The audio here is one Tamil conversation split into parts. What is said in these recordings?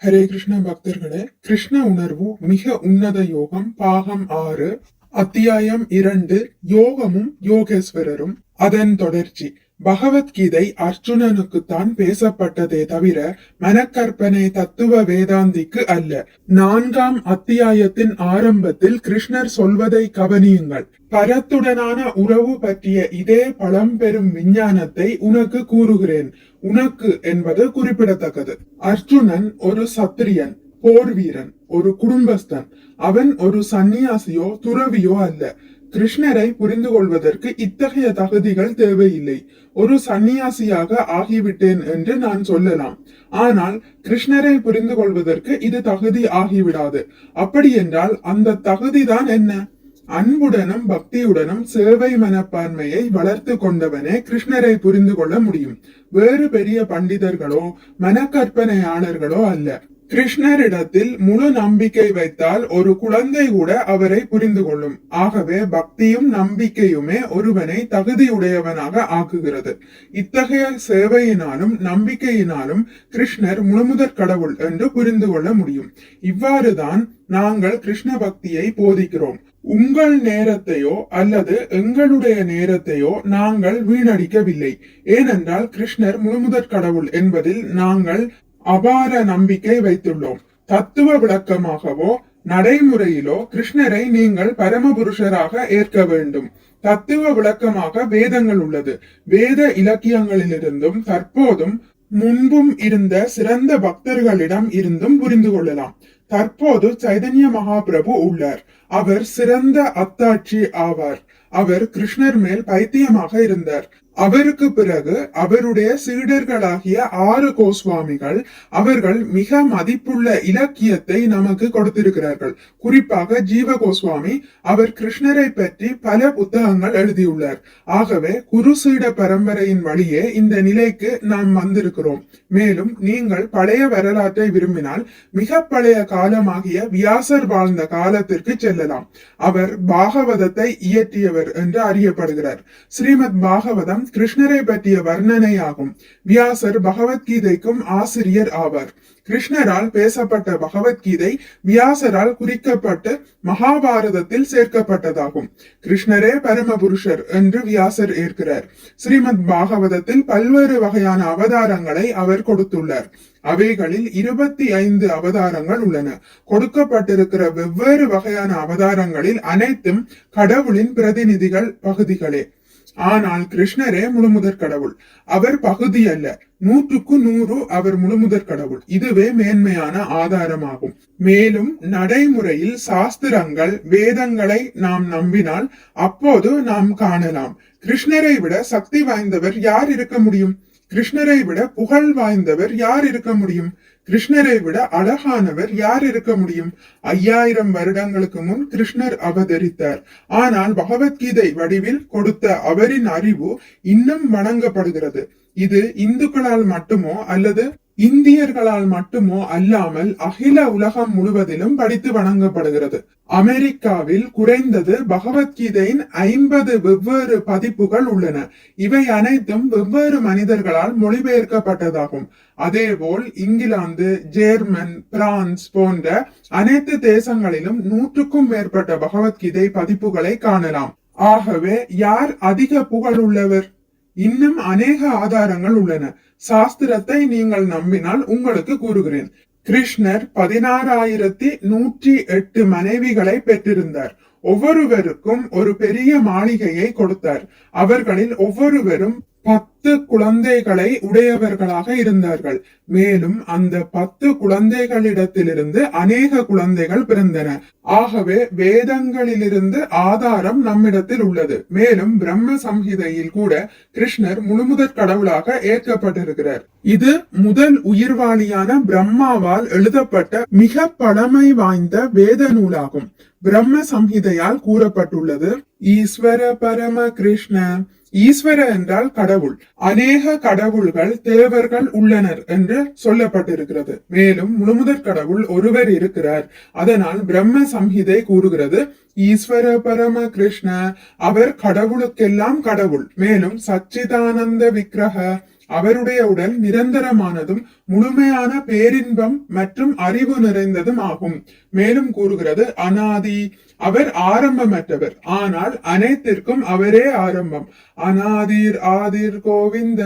ஹரே கிருஷ்ண பக்தர்களே, கிருஷ்ண உணர்வு மிக உன்னத யோகம் பாகம் 6 அத்தியாயம் 2 யோகமும் யோகேஸ்வரரும். அதன் தொடர்ச்சி. பகவத்கீதை அர்ஜுனனுக்குத்தான் பேசப்பட்டதே தவிர மனக்கற்பனை தத்துவ வேதாந்திக்கு அல்ல. 4ஆம் அத்தியாயத்தின் ஆரம்பத்தில் கிருஷ்ணர் சொல்வதை கவனியுங்கள். பரத்துடனான உறவு பற்றிய இதே பழம்பெரும் விஞ்ஞானத்தை உனக்கு கூறுகிறேன். உனக்கு என்பது குறிப்பிடத்தக்கது. அர்ஜுனன் ஒரு சத்திரியன், போர் வீரன், ஒரு குடும்பஸ்தன். அவன் ஒரு சந்நியாசியோ துறவியோ அல்ல. கிருஷ்ணரை புரிந்து கொள்வதற்கு இத்தகைய தகுதிகள் தேவையில்லை. ஒரு சந்நியாசியாக ஆகிவிட்டேன் என்று நான் சொல்லலாம். ஆனால் கிருஷ்ணரை புரிந்து கொள்வதற்கு இது தகுதி ஆகிவிடாது. அப்படி என்றால் அந்த தகுதிதான் என்ன? அன்புடனும் பக்தியுடனும் சேவை மனப்பான்மையை வளர்த்து கொண்டவனே கிருஷ்ணரை புரிந்து கொள்ள முடியும். வேறு பெரிய பண்டிதர்களோ மனக்கற்பனையாளர்களோ அல்ல. கிருஷ்ணரிடத்தில் முழு நம்பிக்கை வைத்தால் ஒரு குழந்தை கூட அவரை புரிந்து கொள்ளும். ஆகவே பக்தியும் நம்பிக்கையுமே ஒருவனை தகுதியுடையவனாக ஆக்குகிறது. இத்தகைய சேவையினாலும் நம்பிக்கையினாலும் கிருஷ்ணர் முழுமுதற் கடவுள் என்று புரிந்து கொள்ள முடியும். இவ்வாறுதான் நாங்கள் கிருஷ்ண பக்தியை போதிக்கிறோம். உங்கள் நேரத்தையோ அல்லது எங்களுடைய நேரத்தையோ நாங்கள் வீணடிக்கவில்லை. ஏனென்றால் கிருஷ்ணர் முழுமுதற் கடவுள் என்பதில் நாங்கள் அபார நம்பிக்கை வைத்துள்ளோம். தத்துவ விளக்கமாகவோ நடைமுறையிலோ கிருஷ்ணரை நீங்கள் பரமபுருஷராக ஏற்க வேண்டும். தத்துவ விளக்கமாக வேதங்கள் உள்ளது. வேத இலக்கியங்களிலிருந்தும் தற்போதும் முன்பும் இருந்த சிறந்த பக்தர்களிடம் இருந்தும் புரிந்து கொள்ளலாம். தற்போது சைதன்ய மகாபிரபு உள்ளார். அவர் சிறந்த அத்தாட்சி ஆவார். அவர் கிருஷ்ணர் மேல் பைத்தியமாக இருந்தார். அவருக்கு பிறகு அவருடைய சீடர்களாகிய 6 கோஸ்வாமிகள் அவர்கள் மிக மதிப்புள்ள இலக்கியத்தை நமக்கு கொடுத்திருக்கிறார்கள். குறிப்பாக ஜீவ கோஸ்வாமி அவர் கிருஷ்ணரை பற்றி பல புத்தகங்கள் எழுதியுள்ளார். ஆகவே குரு சீட பரம்பரையின் வழியே இந்த நிலைக்கு நாம் வந்திருக்கிறோம். மேலும் நீங்கள் பழைய வரலாற்றை விரும்பினால் மிக பழைய காலமாகிய வியாசர் வாழ்ந்த காலத்திற்கு செல்லலாம். அவர் பாகவதத்தை இயற்றியவர் என்று அறியப்படுகிறார். ஸ்ரீமத் பாகவதம் கிருஷ்ணரை பற்றிய வர்ணனை ஆகும். வியாசர் பகவத்கீதைக்கும் ஆசிரியர் ஆவார். கிருஷ்ணரால் பேசப்பட்ட பகவத்கீதை வியாசரால் குறிக்கப்பட்டு மகாபாரதத்தில் சேர்க்கப்பட்டதாகும். கிருஷ்ணரே பரமபுருஷர் என்று வியாசர் ஏற்கிறார். ஸ்ரீமத் பாகவதத்தில் பல்வேறு வகையான அவதாரங்களை அவர் கொடுத்துள்ளார். அவைகளில் 25 அவதாரங்கள் உள்ளன. கொடுக்கப்பட்டிருக்கிற வெவ்வேறு வகையான அவதாரங்களில் அனைத்தும் கடவுளின் பிரதிநிதிகள் பகுதிகளே. ஆனால் கிருஷ்ணரே முழுமுதற் கடவுள். அவர் பகுதி அல்ல, 100க்கு 100 அவர் முழுமுதற் கடவுள். இதுவே மேன்மையான ஆதாரமாகும். மேலும் நடைமுறையில் சாஸ்திரங்கள் வேதங்களை நாம் நம்பினால் அப்போது நாம் காணலாம், கிருஷ்ணரை விட சக்தி வாய்ந்தவர் யார் இருக்க முடியும்? கிருஷ்ணரை விட புகழ் வாய்ந்தவர் யார் இருக்க முடியும்? கிருஷ்ணரை விட அழகானவர் யார் இருக்க முடியும்? 5000 வருடங்களுக்கு முன் கிருஷ்ணர் அவதரித்தார். ஆனால் பகவத்கீதை வடிவில் கொடுத்த அவரின் அறிவு இன்னும் வணங்கப்படுகிறது. இது இந்துக்களால் மட்டுமோ அல்லது இந்தியர்களால் மட்டுமோ அல்லாமல் அகில உலகம் முழுவதிலும் படித்து வணங்கப்படுகிறது. அமெரிக்காவில் குறைந்தது பகவத்கீதையின் 50 வெவ்வேறு பதிப்புகள் உள்ளன. இவை அனைத்தும் வெவ்வேறு மனிதர்களால் மொழிபெயர்க்கப்பட்டதாகும். அதேபோல் இங்கிலாந்து, ஜெர்மன், பிரான்ஸ் போன்ற அனைத்து தேசங்களிலும் 100க்கும் மேற்பட்ட பகவத்கீதை பதிப்புகளை காணலாம். ஆகவே யார் அதிக புகழ் உள்ளவர்? இன்னும் அநேக ஆதாரங்கள் உள்ளன. சாஸ்திரத்தை நீங்கள் நம்பினால் உங்களுக்கு கூறுகிறேன். கிருஷ்ணர் 16,108 மனைவிகளை பெற்றிருந்தார். ஒவ்வொருவருக்கும் ஒரு பெரிய மாளிகையை கொடுத்தார். அவர்களில் ஒவ்வொருவரும் 10 குழந்தைகளை உடையவர்களாக இருந்தார்கள். மேலும் அந்த 10 குழந்தைகளிடத்திலிருந்து அநேக குழந்தைகள் பிறந்தன. ஆகவே வேதங்களிலிருந்து ஆதாரம் நம்மிடத்தில் உள்ளது. மேலும் பிரம்ம சம்ஹிதையில் கூட கிருஷ்ணர் முழுமுதற் கடவுளாக ஏற்கப்பட்டிருக்கிறார். இது முதல் உயிர்வாளியான பிரம்மாவால் எழுதப்பட்ட மிக பழமை வாய்ந்த வேத நூலாகும். பிரம்ம சம்ஹிதையால் கூறப்பட்டுள்ளது, ஈஸ்வர பரம கிருஷ்ண. ஈஸ்வர என்றால் கடவுள். அநேக கடவுள்கள் தேவர்கள் உள்ளனர் என்று சொல்லப்பட்டிருக்கிறது. மேலும் முழுமுதற் கடவுள் ஒருவர் இருக்கிறார். அதனால் பிரம்ம சம்ஹிதை கூறுகிறது, ஈஸ்வர பரம கிருஷ்ண. அவர் கடவுளுக்கெல்லாம் கடவுள். மேலும் சச்சிதானந்த விக்கிரக, அவருடைய உடல் நிரந்தரமானதும் முழுமையான பேரின்பம் மற்றும் அறிவு நிறைந்ததும் ஆகும். மேலும் கூறுகிறது அனாதி. அவர் ஆரம்பமற்றவர், ஆனால் அனைத்திற்கும் அவரே ஆரம்பம். அனாதிர் ஆதிர் கோவிந்த.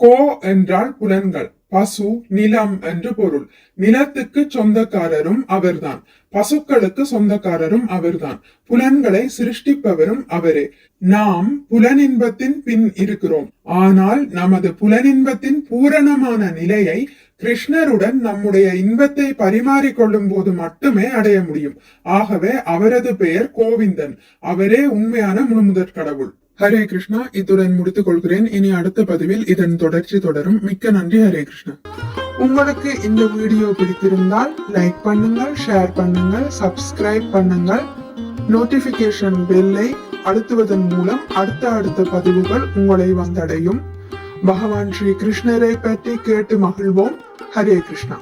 கோ என்றால் புலன்கள், பசு நிலம் என்று பொருள். நிலத்துக்கு சொந்தக்காரரும் அவர்தான், பசுக்களுக்கு சொந்தக்காரரும் அவர்தான், புலன்களை சிருஷ்டிப்பவரும் அவரே. நாம் புலனின்பத்தின் பின் இருக்கிறோம், ஆனால் நமது புலனின்பத்தின் பூரணமான நிலையை கிருஷ்ணருடன் நம்முடைய இன்பத்தை பரிமாறிக்கொள்ளும் போது மட்டுமே அடைய முடியும். ஆகவே அவரது பெயர் கோவிந்தன். அவரே உண்மையான முழுமுதற் கடவுள். ஹரே கிருஷ்ணா. இத்துடன் முடித்துக் கொள்கிறேன். இனி அடுத்த பதிவில் இதன் தொடர்ச்சி தொடரும். மிக்க நன்றி. ஹரே கிருஷ்ணா. உங்களுக்கு இந்த வீடியோ பிடித்திருந்தால் லைக் பண்ணுங்கள், ஷேர் பண்ணுங்கள், சப்ஸ்கிரைப் பண்ணுங்கள். நோட்டிபிகேஷன் பெல்லை அழுத்துவதன் மூலம் அடுத்த பதிவுகள் உங்களை வந்தடையும். பகவான் ஸ்ரீ கிருஷ்ணரை பற்றி கேட்டு மகிழ்வோம். ஹரே கிருஷ்ணா.